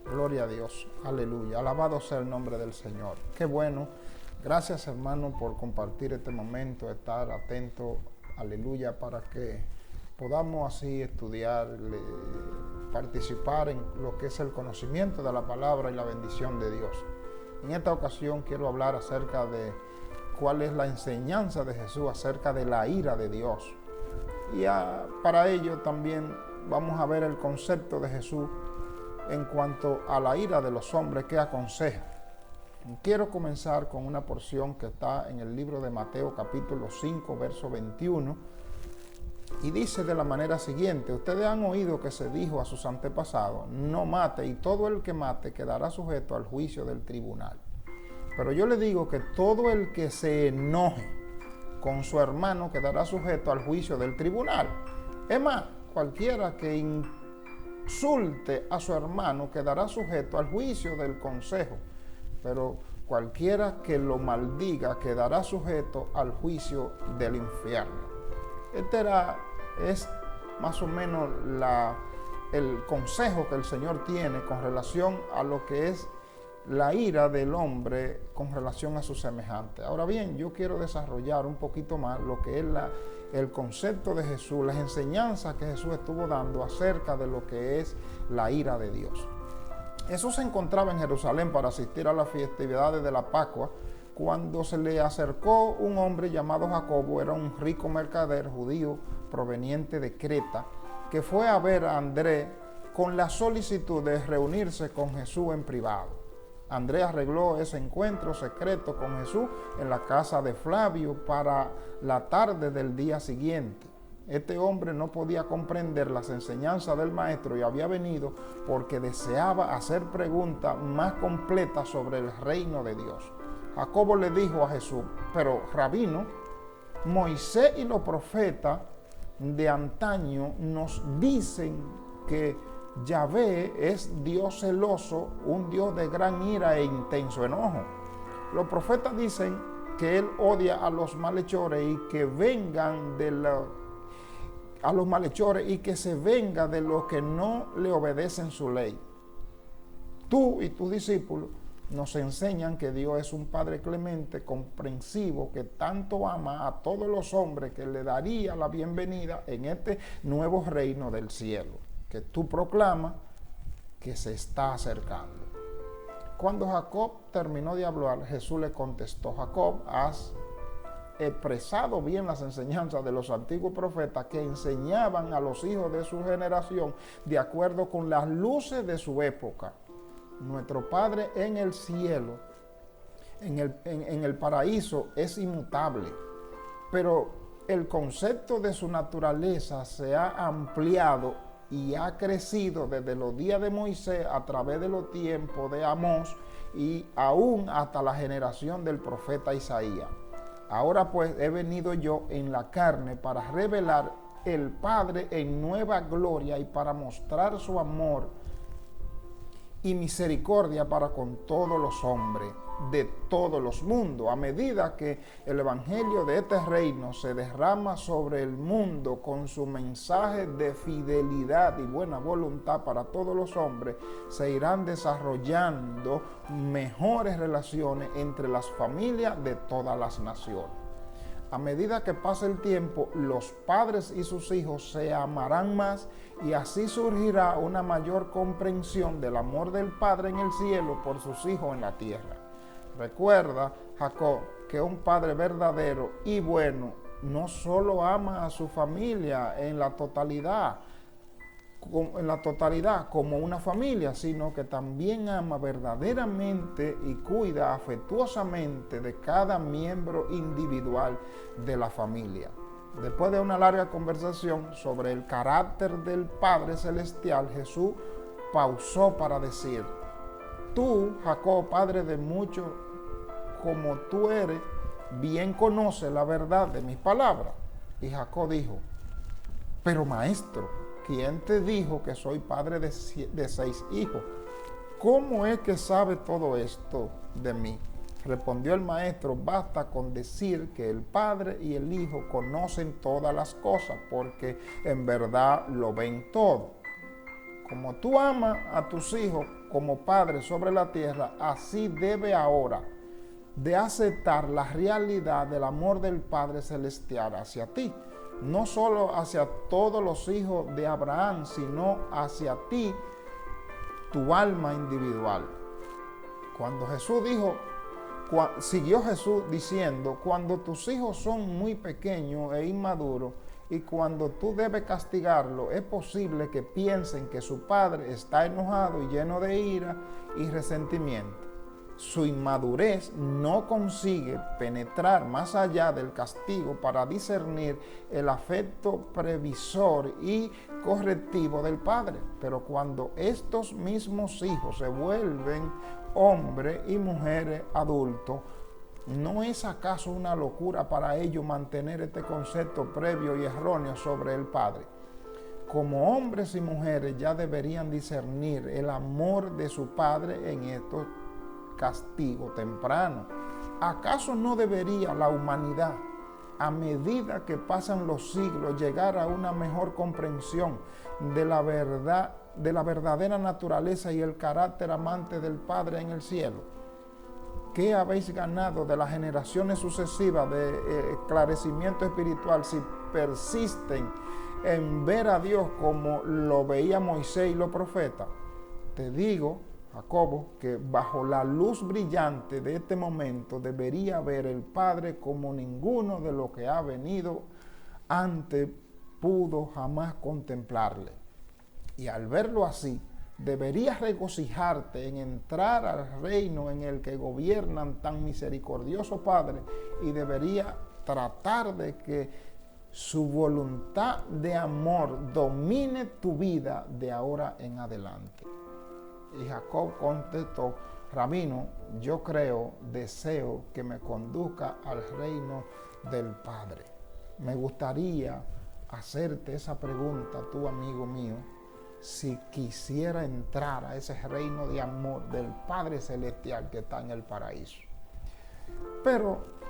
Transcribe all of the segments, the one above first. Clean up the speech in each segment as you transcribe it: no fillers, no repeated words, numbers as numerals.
Gloria a Dios. Aleluya. Alabado sea el nombre del Señor. Qué bueno. Gracias, hermano, por compartir este momento, estar atento. Aleluya, para que podamos así estudiar, participar en lo que es el conocimiento de la palabra y la bendición de Dios. En esta ocasión quiero hablar acerca de cuál es la enseñanza de Jesús acerca de la ira de Dios. Y para ello también vamos a ver el concepto de Jesús en cuanto a la ira de los hombres que aconseja. Quiero comenzar con una porción que está en el libro de Mateo capítulo 5, verso 21, y dice de la manera siguiente: ustedes han oído que se dijo a sus antepasados, no mate, y todo el que mate quedará sujeto al juicio del tribunal. Pero yo le digo que todo el que se enoje con su hermano quedará sujeto al juicio del tribunal. Es más, cualquiera que insulte a su hermano quedará sujeto al juicio del consejo, pero cualquiera que lo maldiga quedará sujeto al juicio del infierno. Este es más o menos el consejo que el Señor tiene con relación a lo que es la ira del hombre con relación a sus semejantes. Ahora bien, yo quiero desarrollar un poquito más lo que es el concepto de Jesús, las enseñanzas que Jesús estuvo dando acerca de lo que es la ira de Dios. Jesús se encontraba en Jerusalén para asistir a las festividades de la Pascua cuando se le acercó un hombre llamado Jacobo. Era un rico mercader judío proveniente de Creta, que fue a ver a Andrés con la solicitud de reunirse con Jesús en privado. Andrés arregló ese encuentro secreto con Jesús en la casa de Flavio para la tarde del día siguiente. Este hombre no podía comprender las enseñanzas del maestro y había venido porque deseaba hacer preguntas más completas sobre el reino de Dios. Jacobo le dijo a Jesús: pero rabino, Moisés y los profetas de antaño nos dicen que Yahvé es Dios celoso, un Dios de gran ira e intenso enojo. Los profetas dicen que Él odia a los malhechores y que vengan a los malhechores y que se venga de los que no le obedecen su ley. Tú y tus discípulos nos enseñan que Dios es un Padre clemente, comprensivo, que tanto ama a todos los hombres, que le daría la bienvenida en este nuevo reino del cielo, que tú proclamas que se está acercando. Cuando Jacob terminó de hablar, Jesús le contestó: Jacob, has expresado bien las enseñanzas de los antiguos profetas que enseñaban a los hijos de su generación de acuerdo con las luces de su época. Nuestro Padre en el cielo, en el paraíso, es inmutable, pero el concepto de su naturaleza se ha ampliado y ha crecido desde los días de Moisés a través de los tiempos de Amós y aún hasta la generación del profeta Isaías. Ahora pues he venido yo en la carne para revelar el Padre en nueva gloria y para mostrar su amor y misericordia para con todos los hombres de todos los mundos. A medida que el evangelio de este reino se derrama sobre el mundo con su mensaje de fidelidad y buena voluntad para todos los hombres, se irán desarrollando mejores relaciones entre las familias de todas las naciones. A medida que pase el tiempo, los padres y sus hijos se amarán más y así surgirá una mayor comprensión del amor del Padre en el cielo por sus hijos en la tierra. Recuerda, Jacob, que un padre verdadero y bueno no solo ama a su familia en la totalidad como una familia, sino que también ama verdaderamente y cuida afectuosamente de cada miembro individual de la familia. Después de una larga conversación sobre el carácter del Padre Celestial, Jesús pausó para decir: tú, Jacob, padre de muchos, como tú eres, bien conoces la verdad de mis palabras. Y Jacob dijo: pero maestro, ¿quién te dijo que soy padre de 6 hijos? ¿Cómo es que sabe todo esto de mí? Respondió el maestro: basta con decir que el Padre y el Hijo conocen todas las cosas, porque en verdad lo ven todo. como tú amas a tus hijos como padre sobre la tierra, así debe ahora de aceptar la realidad del amor del Padre Celestial hacia ti. No solo hacia todos los hijos de Abraham, sino hacia ti, tu alma individual. Cuando Jesús dijo, siguió Jesús diciendo, cuando tus hijos son muy pequeños e inmaduros, y cuando tú debes castigarlo, es posible que piensen que su padre está enojado y lleno de ira y resentimiento. Su inmadurez no consigue penetrar más allá del castigo para discernir el afecto previsor y correctivo del padre. Pero cuando estos mismos hijos se vuelven hombres y mujeres adultos, ¿no es acaso una locura para ellos mantener este concepto previo y erróneo sobre el Padre? Como hombres y mujeres ya deberían discernir el amor de su Padre en estos castigos tempranos. ¿Acaso no debería la humanidad, a medida que pasan los siglos, llegar a una mejor comprensión de la verdad, de la verdadera naturaleza y el carácter amante del Padre en el cielo? ¿Qué habéis ganado de las generaciones sucesivas de esclarecimiento espiritual si persisten en ver a Dios como lo veía Moisés y los profetas? Te digo, Jacobo, que bajo la luz brillante de este momento debería ver el Padre como ninguno de los que ha venido antes pudo jamás contemplarle. Y al verlo así, deberías regocijarte en entrar al reino en el que gobiernan tan misericordioso Padre, y debería tratar de que su voluntad de amor domine tu vida de ahora en adelante. Y Jacob contestó, Rabino, yo deseo que me conduzca al reino del Padre. Me gustaría hacerte esa pregunta, tú amigo mío, si quisiera entrar a ese reino de amor del Padre Celestial que está en el paraíso. Pero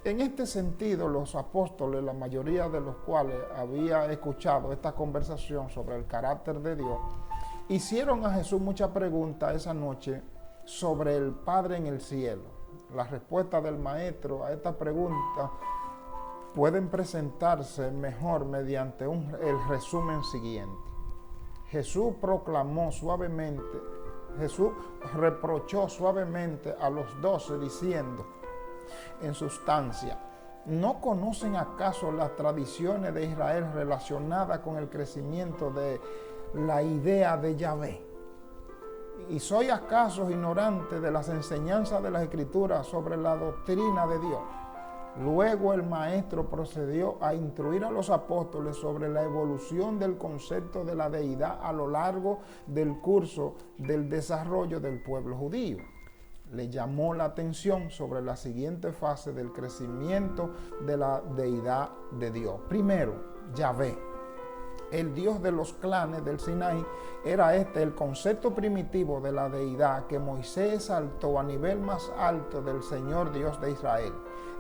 en este sentido, los apóstoles, la mayoría de los cuales había escuchado esta conversación sobre el carácter de Dios, hicieron a Jesús muchas preguntas esa noche sobre el Padre en el cielo. Las respuestas del Maestro a esta pregunta pueden presentarse mejor mediante el resumen siguiente. Jesús reprochó suavemente a los 12 diciendo, en sustancia, ¿no conocen acaso las tradiciones de Israel relacionadas con el crecimiento de la idea de Yahvé? ¿Y soy acaso ignorante de las enseñanzas de las Escrituras sobre la doctrina de Dios? Luego el Maestro procedió a instruir a los apóstoles sobre la evolución del concepto de la deidad a lo largo del curso del desarrollo del pueblo judío. Le llamó la atención sobre la siguiente fase del crecimiento de la deidad de Dios. Primero, Yahvé, el Dios de los clanes del Sinaí, era el concepto primitivo de la deidad que Moisés exaltó a nivel más alto del Señor Dios de Israel.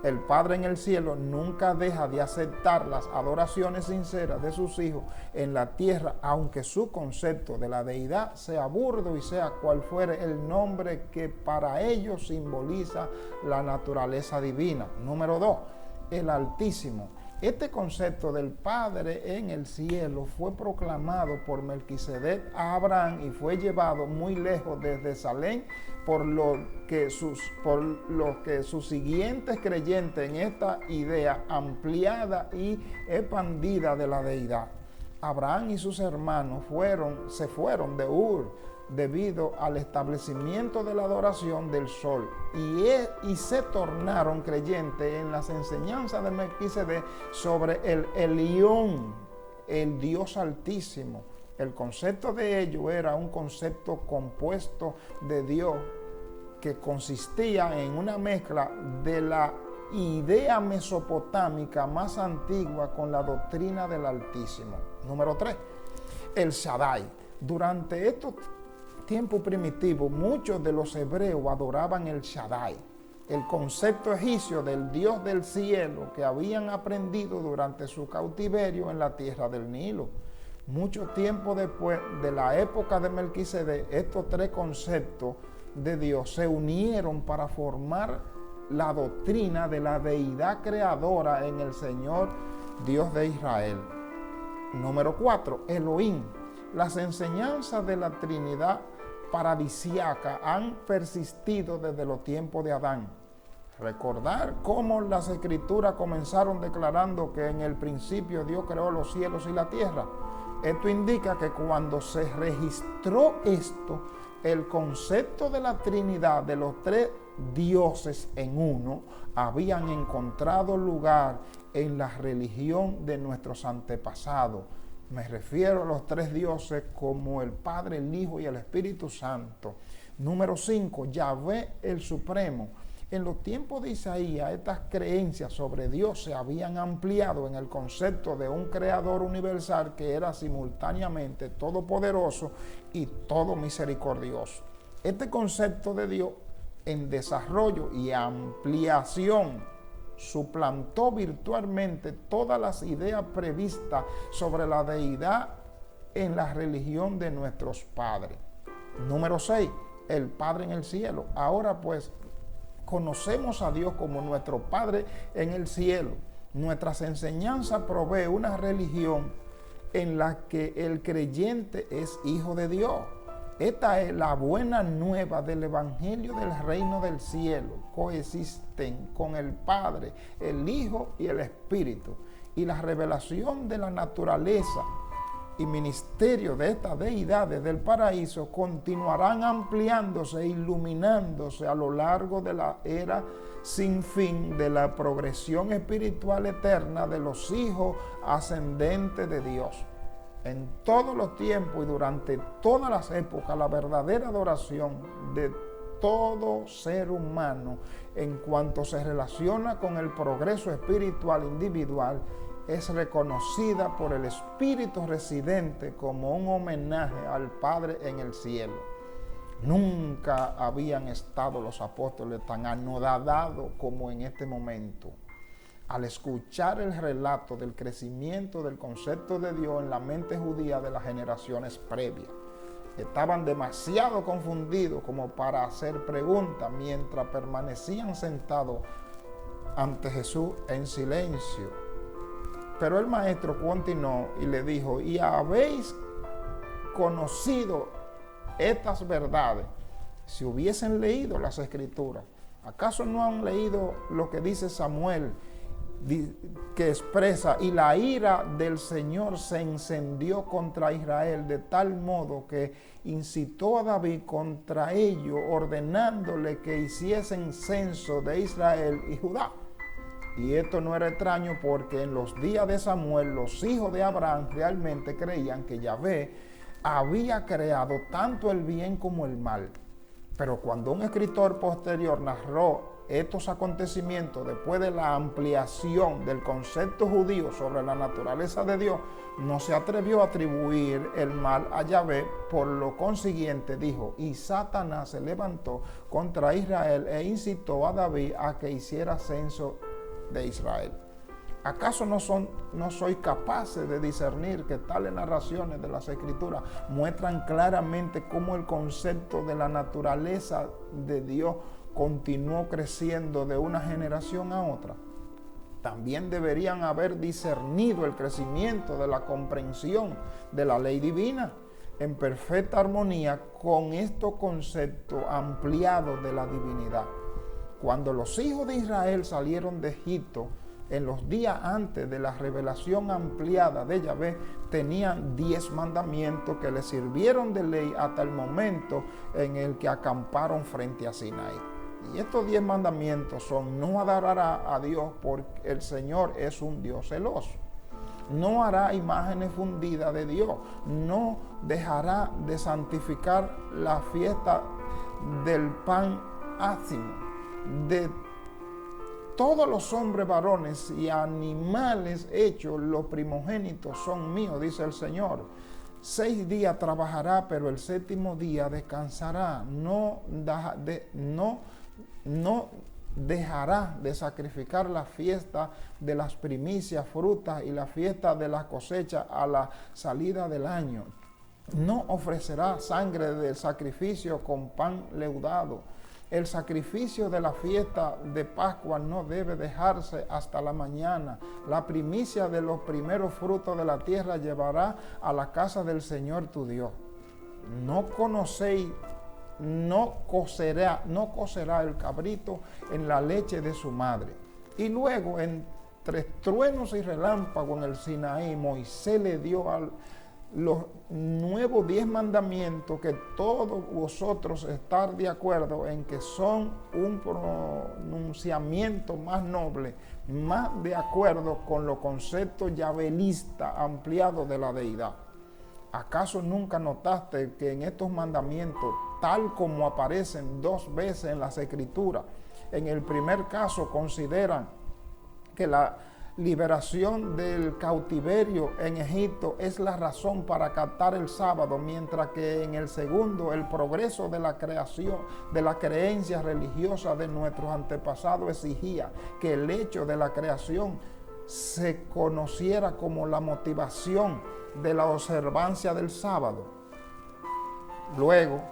El Padre en el cielo nunca deja de aceptar las adoraciones sinceras de sus hijos en la tierra, aunque su concepto de la deidad sea burdo y sea cual fuere el nombre que para ellos simboliza la naturaleza divina. Número 2, el Altísimo. Este concepto del Padre en el cielo fue proclamado por Melquisedec a Abraham y fue llevado muy lejos desde Salem, por lo que sus siguientes creyentes en esta idea ampliada y expandida de la deidad. Abraham y sus hermanos se fueron de Ur debido al establecimiento de la adoración del sol y se tornaron creyentes en las enseñanzas de Melquisedec sobre el Elión, el Dios Altísimo. El concepto de ello era un concepto compuesto de Dios que consistía en una mezcla de la idea mesopotámica más antigua con la doctrina del Altísimo. Número 3, el Shaddai. Durante estos tiempos primitivos, muchos de los hebreos adoraban el Shaddai, el concepto egipcio del Dios del cielo que habían aprendido durante su cautiverio en la tierra del Nilo. Mucho tiempo después de la época de Melquisedec, estos tres conceptos de Dios se unieron para formar la doctrina de la deidad creadora en el Señor Dios de Israel. Número 4, Elohim. Las enseñanzas de la Trinidad paradisíaca han persistido desde los tiempos de Adán. Recordar cómo las Escrituras comenzaron declarando que en el principio Dios creó los cielos y la tierra. Esto indica que cuando se registró esto, el concepto de la Trinidad, de los tres dioses en uno, habían encontrado lugar en la religión de nuestros antepasados. Me refiero a los tres dioses como el Padre, el Hijo y el Espíritu Santo. Número 5, Yahvé el Supremo. En los tiempos de Isaías, estas creencias sobre Dios se habían ampliado en el concepto de un creador universal que era simultáneamente todopoderoso y todo misericordioso. Este concepto de Dios en desarrollo y ampliación suplantó virtualmente todas las ideas previstas sobre la deidad en la religión de nuestros padres. Número 6, el Padre en el cielo. Ahora pues, conocemos a Dios como nuestro Padre en el cielo. Nuestras enseñanzas provee una religión en la que el creyente es hijo de Dios. Esta es la buena nueva del Evangelio del reino del cielo. Coexisten con el Padre, el Hijo y el Espíritu. Y la revelación de la naturaleza y ministerio de estas deidades del paraíso continuarán ampliándose e iluminándose a lo largo de la era sin fin de la progresión espiritual eterna de los hijos ascendentes de Dios. En todos los tiempos y durante todas las épocas, la verdadera adoración de todo ser humano en cuanto se relaciona con el progreso espiritual individual es reconocida por el Espíritu residente como un homenaje al Padre en el cielo. Nunca habían estado los apóstoles tan anodados como en este momento, al escuchar el relato del crecimiento del concepto de Dios en la mente judía de las generaciones previas. Estaban demasiado confundidos como para hacer preguntas mientras permanecían sentados ante Jesús en silencio. Pero el maestro continuó y le dijo: ¿y habéis conocido estas verdades? Si hubiesen leído las Escrituras, ¿acaso no han leído lo que dice Samuel, que expresa: y la ira del Señor se encendió contra Israel de tal modo que incitó a David contra ellos, ordenándole que hiciesen censo de Israel y Judá? Y esto no era extraño porque en los días de Samuel los hijos de Abraham realmente creían que Yahvé había creado tanto el bien como el mal. Pero cuando un escritor posterior narró estos acontecimientos después de la ampliación del concepto judío sobre la naturaleza de Dios, no se atrevió a atribuir el mal a Yahvé. Por lo consiguiente dijo: y Satanás se levantó contra Israel e incitó a David a que hiciera censo de Israel. ¿Acaso no sois capaces de discernir que tales narraciones de las Escrituras muestran claramente cómo el concepto de la naturaleza de Dios continuó creciendo de una generación a otra? También deberían haber discernido el crecimiento de la comprensión de la ley divina en perfecta armonía con estos conceptos ampliados de la divinidad. Cuando los hijos de Israel salieron de Egipto, en los días antes de la revelación ampliada de Yahvé, tenían 10 mandamientos que les sirvieron de ley hasta el momento en el que acamparon frente a Sinaí. Y estos 10 mandamientos son: no adorará a Dios porque el Señor es un Dios celoso. No hará imágenes fundidas de Dios. No dejará de santificar la fiesta del pan ácimo. De todos los hombres varones y animales hechos, los primogénitos son míos, dice el Señor. 6 días trabajará, pero el séptimo día descansará. No dejará de sacrificar la fiesta de las primicias, frutas y la fiesta de la cosecha a la salida del año. No ofrecerá sangre del sacrificio con pan leudado. El sacrificio de la fiesta de Pascua no debe dejarse hasta la mañana. La primicia de los primeros frutos de la tierra llevará a la casa del Señor tu Dios. No cocerá el cabrito en la leche de su madre. Y luego, entre truenos y relámpagos en el Sinaí, Moisés le dio los nuevos 10 mandamientos, que todos vosotros estar de acuerdo en que son un pronunciamiento más noble, más de acuerdo con los conceptos yabelistas ampliados de la deidad. ¿Acaso nunca notaste que en estos mandamientos, tal como aparecen 2 veces en las Escrituras, en el primer caso consideran que la liberación del cautiverio en Egipto es la razón para captar el sábado, mientras que en el segundo el progreso de la creación, de la creencia religiosa de nuestros antepasados exigía que el hecho de la creación se conociera como la motivación de la observancia del sábado? Luego,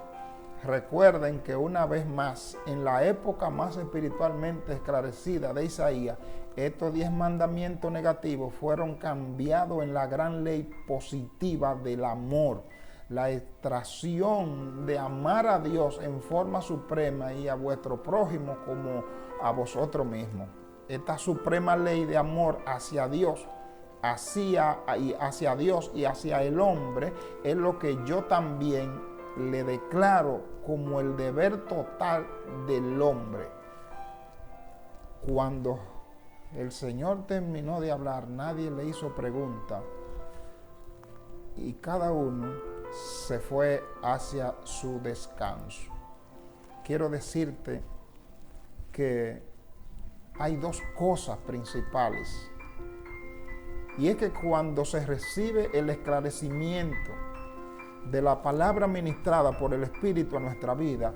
recuerden que una vez más, en la época más espiritualmente esclarecida de Isaías, estos 10 mandamientos negativos fueron cambiados en la gran ley positiva del amor, la extracción de amar a Dios en forma suprema y a vuestro prójimo como a vosotros mismos. Esta suprema ley de amor hacia Dios, hacia Dios y hacia el hombre, es lo que yo también le declaro como el deber total del hombre. Cuando el Señor terminó de hablar, nadie le hizo pregunta y cada uno se fue hacia su descanso. Quiero decirte que hay 2 cosas principales, y es que cuando se recibe el esclarecimiento de la palabra ministrada por el Espíritu a nuestra vida,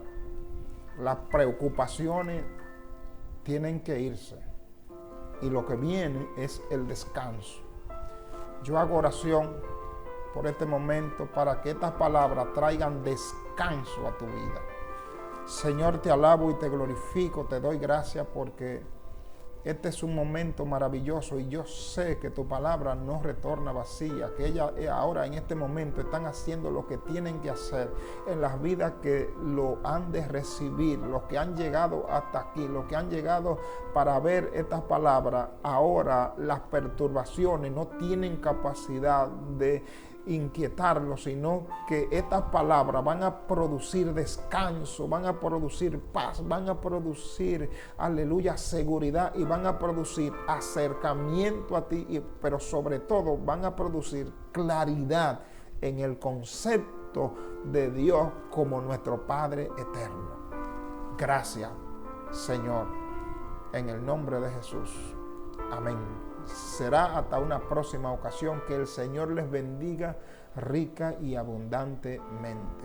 las preocupaciones tienen que irse y lo que viene es el descanso. Yo hago oración por este momento para que estas palabras traigan descanso a tu vida. Señor, te alabo y te glorifico, te doy gracias porque este es un momento maravilloso y yo sé que tu palabra no retorna vacía, que ellas ahora en este momento están haciendo lo que tienen que hacer en las vidas que lo han de recibir, los que han llegado hasta aquí, los que han llegado para ver estas palabras. Ahora las perturbaciones no tienen capacidad de inquietarlos, sino que estas palabras van a producir descanso, van a producir paz, van a producir, aleluya, seguridad, y van a producir acercamiento a ti, pero sobre todo van a producir claridad en el concepto de Dios como nuestro Padre eterno. Gracias, Señor, en el nombre de Jesús. Amén. Será hasta una próxima ocasión. Que el Señor les bendiga rica y abundantemente.